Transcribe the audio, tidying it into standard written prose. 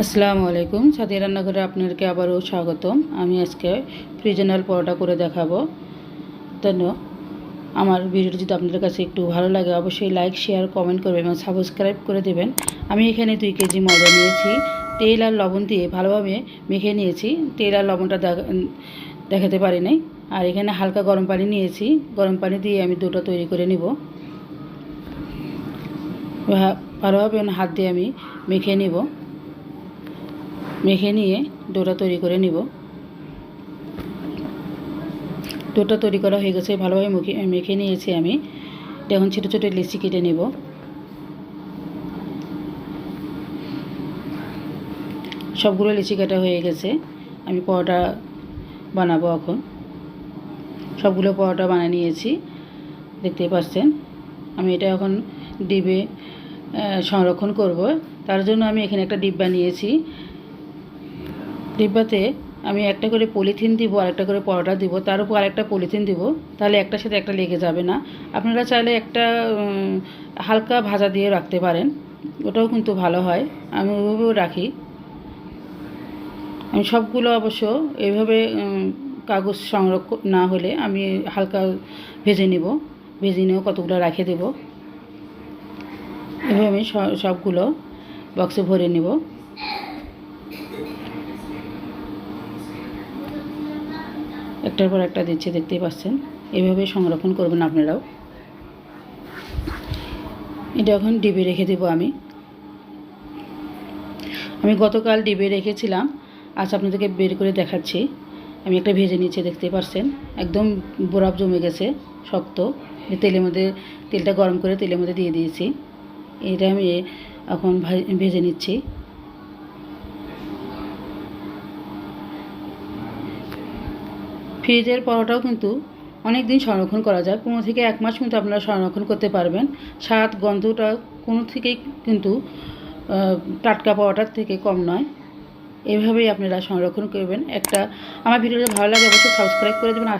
আসসালামু আলাইকুম। সাদিয়া রান্নাঘরে আপনাদেরকে আবারও স্বাগতম। আমি আজকে ফ্রিজনাল পরোটা করে দেখাবো। জন্য আমার ভিডিওটি যদি আপনাদের কাছে একটু ভালো লাগে অবশ্যই লাইক, শেয়ার, কমেন্ট করবেন এবং সাবস্ক্রাইব করে দেবেন। আমি এখানে 2 কেজি ময়দা নিয়েছি। তেল আর লবণ দিয়ে ভালোভাবে মেখে নিয়েছি। তেল আর লবণটা দেখাতে পারি নাই। আর এখানে হালকা গরম পানি নিয়েছি। গরম পানি দিয়ে আমি ডোটা তৈরি করে নিব। ভালোভাবে হাত দিয়ে আমি মেখে নিব। মেখে নিয়ে ডোটা তৈরি করে নিব। ডোটা তৈরি করা হয়ে গেছে, ভালোভাবে মেখে নিয়েছি আমি। এখন ছোটো ছোটো লিচি কেটে নেব। সবগুলো লিচি কাটা হয়ে গেছে। আমি পরোটা বানাবো এখন। সবগুলো পরোটা বানিয়ে নিয়েছি, দেখতেই পাচ্ছেন। আমি এটা এখন ডিবে সংরক্ষণ করব। তার জন্য আমি এখানে একটা ডিব্বা নিয়েছি। ডিব্বাতে আমি একটা করে পলিথিন দিব আর একটা করে পরোটা দিব, তার উপর আরেকটা পলিথিন দিব, তাহলে একটার সাথে একটা লেগে যাবে না। আপনারা চাইলে একটা হালকা ভাজা দিয়ে রাখতে পারেন, ওটাও কিন্তু ভালো হয়। আমি ওইভাবেও রাখি। আমি সবগুলো অবশ্য এইভাবে কাগজ সংরক্ষণ না হলে আমি হালকা ভেজে নিব। ভেজে নিয়েও কতগুলো রেখে দেব। এভাবে আমি সবগুলো বক্সে ভরে নেব। একটার পর একটা দিচ্ছি, দেখতেই পাচ্ছেন। এভাবে সংরক্ষণ করবেন আপনারাও। এটা এখন ডিবে রেখে দেবো আমি গতকাল ডিবে রেখেছিলাম, আজ আপনাদেরকে বের করে দেখাচ্ছি। আমি একটা ভেজে নিচ্ছি, দেখতেই পাচ্ছেন। একদম বরফ জমে গেছে, শক্ত। তেলের মধ্যে তেলটা গরম করে তেলের মধ্যে দিয়ে দিয়েছি। এটা আমি এখন ভেজে নিচ্ছি। ফ্রিজের পরোটাও কিন্তু অনেক দিন সংরক্ষণ করা যায়। 15 থেকে 1 মাস কিন্তু আপনারা সংরক্ষণ করতে পারবেন। স্বাদ গন্ধটা কোনো থেকেই কিন্তু টাটকা পরোটার থেকে কম নয়। এভাবেই আপনারা সংরক্ষণ করবেন। আমার ভিডিওটা ভালো লাগে অবশ্যই সাবস্ক্রাইব করে দেবেন।